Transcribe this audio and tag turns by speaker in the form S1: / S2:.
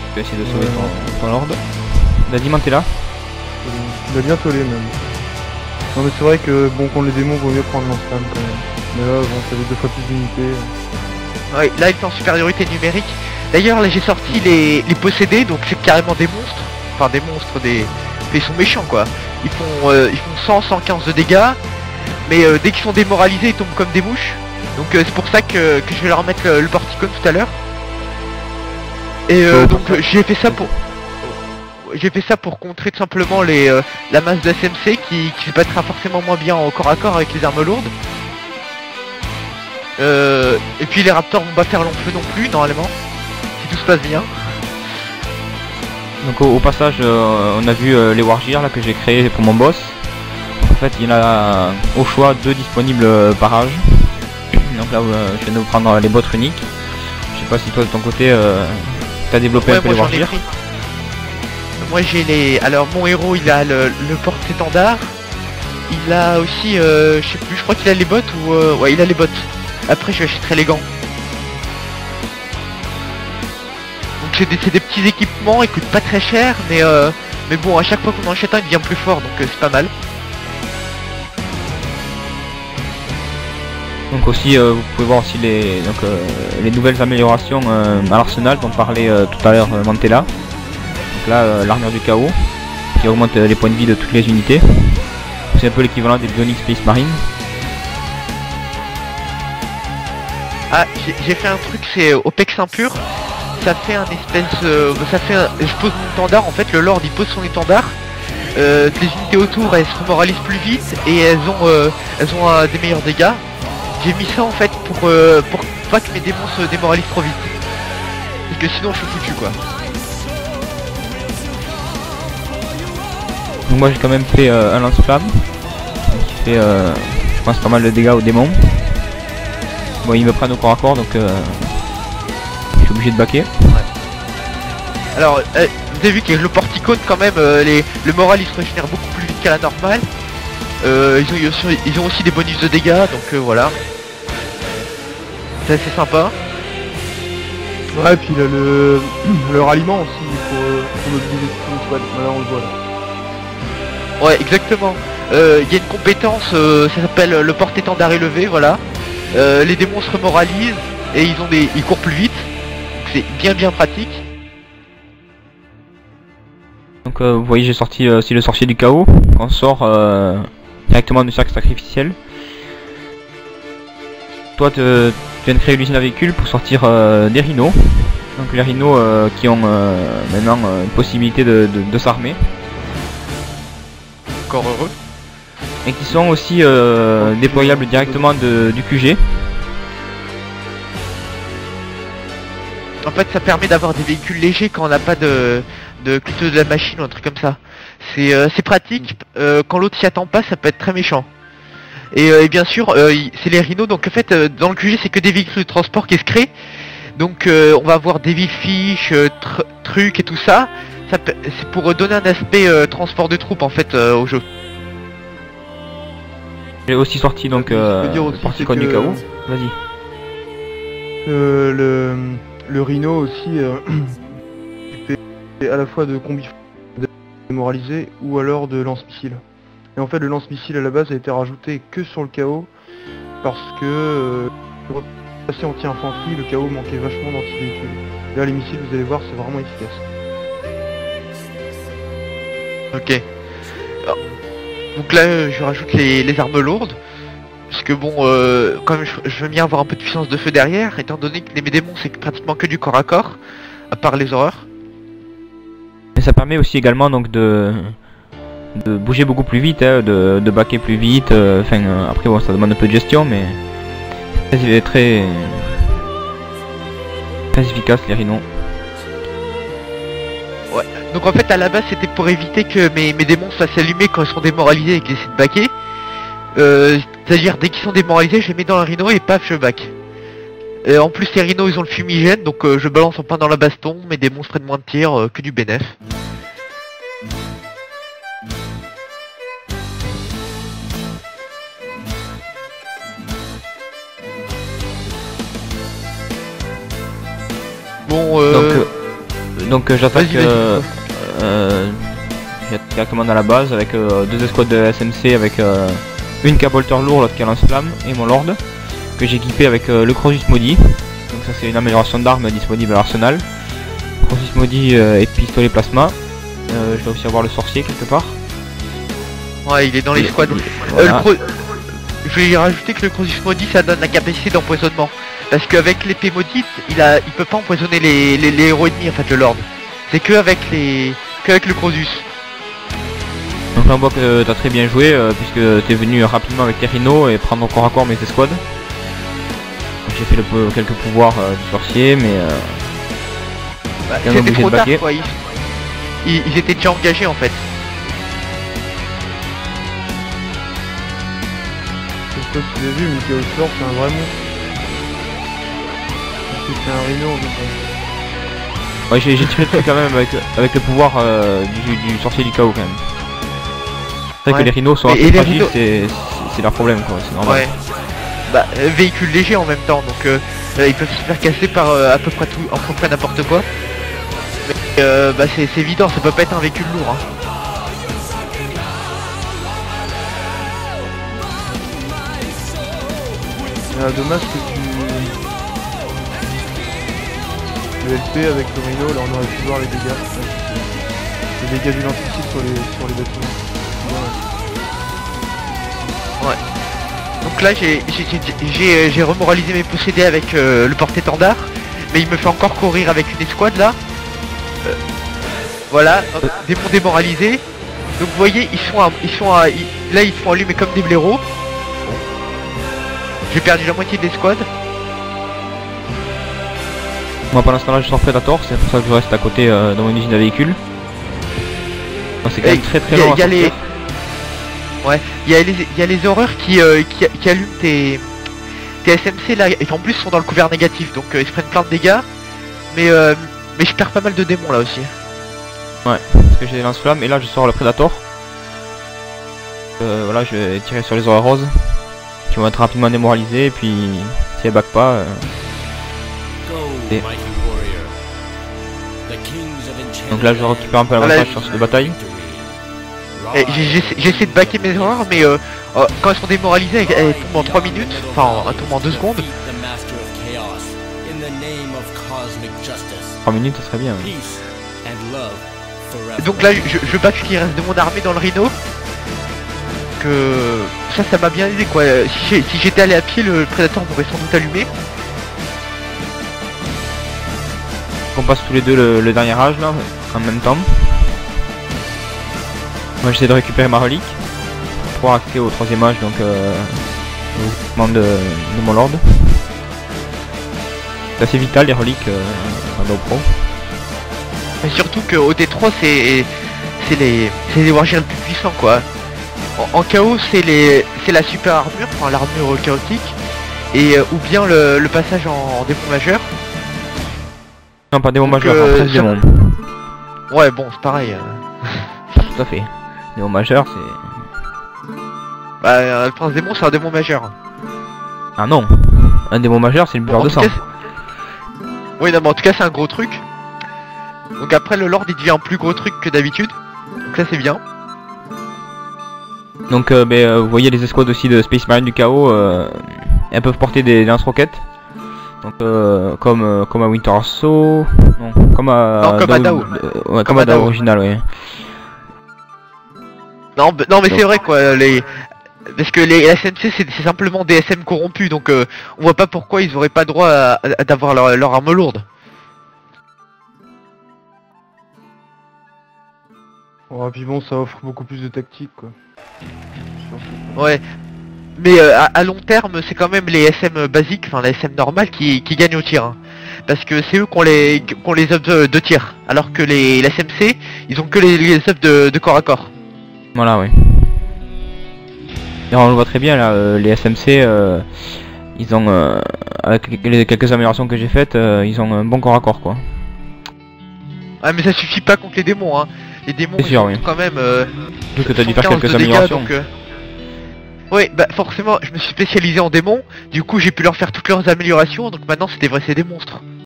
S1: Tu peux essayer de sauver ton lord. Vas-y, Mantella.
S2: Il a bien tollé même. Non mais c'est vrai que bon contre les démons vaut mieux prendre lance-flamme quand même. Mais là bon ça fait 2 fois plus d'unités.
S3: Ouais, là il est en supériorité numérique. D'ailleurs là j'ai sorti les possédés, donc c'est carrément des monstres. Enfin des monstres, ils sont méchants quoi. Ils font 100-115 de dégâts. Mais dès qu'ils sont démoralisés ils tombent comme des mouches. Donc c'est pour ça que je vais leur mettre le porticone tout à l'heure. Et donc j'ai fait ça pour contrer tout simplement la masse de SMC qui se battra forcément moins bien au corps à corps avec les armes lourdes. Et puis les raptors vont pas faire long feu non plus normalement, si tout se passe bien.
S1: Donc au passage on a vu les wargears là que j'ai créé pour mon boss. En fait il y en a au choix 2 disponibles par âge. Donc là je viens de vous prendre les bottes runiques. Je sais pas si toi de ton côté t'as développé un peu les wargears.
S3: Moi j'ai les... Alors mon héros il a le porte-étendard. Il a aussi je sais plus, je crois qu'il a les bottes ou ouais il a les bottes. Après je achèterai les gants. Donc c'est des petits équipements, ils coûtent pas très cher mais bon à chaque fois qu'on en achète un il devient plus fort donc c'est pas mal.
S1: Donc aussi vous pouvez voir aussi les nouvelles améliorations à l'arsenal dont parlait tout à l'heure Mantella. Donc là l'armure du chaos qui augmente les points de vie de toutes les unités. C'est un peu l'équivalent des Bionic Space Marine.
S3: Ah j'ai fait un truc, c'est OPEX impur. Ça fait un espèce je pose mon étendard en fait, le lord il pose son étendard. Les unités autour elles se moralisent plus vite et elles ont des meilleurs dégâts. J'ai mis ça en fait pour pas que mes démons se démoralisent trop vite. Parce que sinon je suis foutu quoi.
S1: Donc moi j'ai quand même fait un lance-flamme qui fait je pense pas mal de dégâts aux démons. Bon ils me prennent au corps à corps donc je suis obligé de baquer.
S3: Ouais. Alors vous avez vu qu'avec le porticone quand même le moral il se régénère beaucoup plus vite qu'à la normale. Ils ont aussi des bonus de dégâts donc voilà. C'est assez sympa.
S2: Ouais et puis il a le ralliement aussi pour mobiliser tout le squad, là on le voit là.
S3: Ouais exactement. Il y a une compétence, ça s'appelle le porte-étendard élevé, voilà. Les démons se remoralisent et ils courent plus vite. Donc c'est bien pratique.
S1: Donc vous voyez j'ai sorti aussi le sorcier du chaos, qu'on sort directement du cercle sacrificiel. Toi tu viens de créer l'usine à véhicules pour sortir des rhinos. Donc les rhinos qui ont maintenant une possibilité de s'armer.
S3: Encore heureux.
S1: Et qui sont aussi déployables directement du QG.
S3: En fait ça permet d'avoir des véhicules légers quand on n'a pas de culte de la machine ou un truc comme ça. C'est pratique, quand l'autre s'y attend pas ça peut être très méchant. Et bien sûr c'est les rhinos donc en fait dans le QG c'est que des véhicules de transport qui se créent. Donc on va avoir des fiches, trucs et tout ça. C'est pour donner un aspect transport de troupes en fait au jeu.
S1: J'ai aussi sorti donc porticone du chaos. Vas-y.
S2: Le rhino aussi à la fois de combi démoralisé ou alors de lance-missile. Et en fait le lance-missile à la base a été rajouté que sur le chaos parce que pour passer anti-infanterie le chaos manquait vachement d'anti-véhicules. Là les missiles vous allez voir c'est vraiment efficace.
S3: Ok. Alors, donc là je rajoute les armes lourdes. Parce que bon, quand même je veux bien avoir un peu de puissance de feu derrière, étant donné que mes démons c'est pratiquement que du corps à corps, à part les horreurs.
S1: Et ça permet aussi également donc de bouger beaucoup plus vite, hein, de baquer plus vite, après bon ça demande un peu de gestion mais c'est très efficace les rhinos.
S3: Ouais, donc en fait à la base c'était pour éviter que mes démons soient allumés quand ils sont démoralisés et qu'ils essaient de baquer. C'est-à-dire dès qu'ils sont démoralisés je les mets dans un rhino et paf je back. En plus les rhinos ils ont le fumigène donc je balance en plein dans la baston, mes démons se prennent moins de tirs que du bénéf. Bon
S1: Donc j'attaque
S3: Vas-y, vas-y.
S1: j'attaque directement dans la base avec deux escouades de SMC avec une qui a bolter lourd, l'autre qui a lance-flamme et mon lord que j'ai équipé avec le Crosus maudit. Donc ça c'est une amélioration d'armes disponible à l'arsenal. Crosus maudit et pistolet plasma. Je dois aussi avoir le sorcier quelque part.
S3: Ouais, il est dans les squads.
S1: Voilà.
S3: Je vais rajouter que le Crosus maudit ça donne la capacité d'empoisonnement. Parce qu'avec l'épée maudite, il peut pas empoisonner les héros ennemis en fait, le lord. C'est que avec le Crosus.
S1: Donc là on voit que t'as très bien joué puisque t'es venu rapidement avec tes rhinos et prendre corps à corps mes escouades. J'ai fait quelques pouvoirs du sorcier mais
S3: C'était trop tard quoi, ils étaient déjà engagés en fait.
S2: Je sais pas si tu l'as vu, mais Chaos Lord c'est un vrai monstre. Parce que c'est un rhino en fait.
S1: Ouais, j'ai tiré dessus quand même avec le pouvoir du sorcier du chaos quand même. C'est vrai que les rhinos sont assez fragiles, c'est leur problème quoi, c'est normal.
S3: Ouais. Bah, véhicule léger en même temps, donc ils peuvent se faire casser par à peu près tout, à peu près n'importe quoi. Mais bah c'est évident, ça peut pas être un véhicule lourd. Hein.
S2: Dommage que le LP avec le rhino, là on aurait pu voir les dégâts. Les dégâts du lance-missile sur les bâtiments.
S3: Ouais. Donc là j'ai remoralisé mes possédés avec le porte-étendard, mais il me fait encore courir avec une escouade là. Voilà, démon démoralisé. Donc vous voyez, là ils sont allumés comme des blaireaux. J'ai perdu la moitié de l'escouade.
S1: Moi pendant ce temps là je sors Predator, c'est pour ça que je reste à côté dans mon usine à véhicules. C'est quand même très long à sortir.
S3: Ouais, il y a les horreurs qui allument tes SMC là, et en plus sont dans le couvert négatif, donc ils se prennent plein de dégâts. Mais je perds pas mal de démons là aussi.
S1: Ouais, parce que j'ai des lance-flammes et là je sors le Predator. Voilà, je vais tirer sur les horreurs roses qui vont être rapidement démoralisés et puis si elles back pas... Donc là je récupère un peu l'avantage sur cette bataille.
S3: J'essaie de backer mes horreurs, mais quand elles sont démoralisées, elles tombent en 3 minutes, enfin elles tombent en 2 secondes.
S1: 3 minutes ça serait bien. Oui.
S3: Donc là je back ce qui reste de mon armée dans le rhino. Que ça m'a bien aidé quoi. Si j'étais allé à pied, le prédateur m'aurait sans doute allumé.
S1: On passe tous les deux le dernier âge là, en même temps. Moi j'essaie de récupérer ma relique pour pouvoir accéder au troisième âge, donc au équipement de mon lord. C'est assez vital les reliques en pro.
S3: Mais surtout qu'au T3 c'est les warriors les plus puissants quoi. En chaos c'est la super armure, enfin l'armure chaotique, et ou bien le passage en démon majeur.
S1: Non pas démon majeur, en 13 démons.
S3: Ouais bon c'est pareil.
S1: Tout à fait. Démon majeur c'est...
S3: Bah le prince démon c'est un démon majeur.
S1: Ah non, un démon majeur c'est une bulle de sang.
S3: Oui non mais en tout cas c'est un gros truc. Donc après le lord il devient un plus gros truc que d'habitude. Donc ça c'est bien.
S1: Donc vous voyez les escouades aussi de Space Marine du chaos, elles peuvent porter des lance-roquettes. Donc comme à Winter Assault, non, comme à
S3: Dao.
S1: Ouais, comme à Dao original, ouais.
S3: Non mais c'est vrai quoi, parce que les SMC c'est simplement des SM corrompus, donc on voit pas pourquoi ils auraient pas droit d'avoir leur arme lourde.
S2: Oh, puis bon, ça offre beaucoup plus de tactique quoi.
S3: Ouais, mais à long terme c'est quand même les SM basiques, enfin les SM normales qui gagnent au tir, hein. Parce que c'est eux qui ont les ups de tir, alors que les SMC ils ont que les ups de corps à corps.
S1: Voilà, oui. Et on le voit très bien là, les SMC, ils ont, avec les quelques améliorations que j'ai faites, ils ont un bon corps à corps quoi.
S3: Ah mais ça suffit pas contre les démons, hein. Les démons ils
S1: sûr,
S3: sont
S1: oui.
S3: quand même...
S1: Vu que t'as dû faire quelques
S3: dégâts,
S1: améliorations.
S3: donc, oui, bah forcément je me suis spécialisé en démons, du coup j'ai pu leur faire toutes leurs améliorations, donc maintenant c'est des monstres.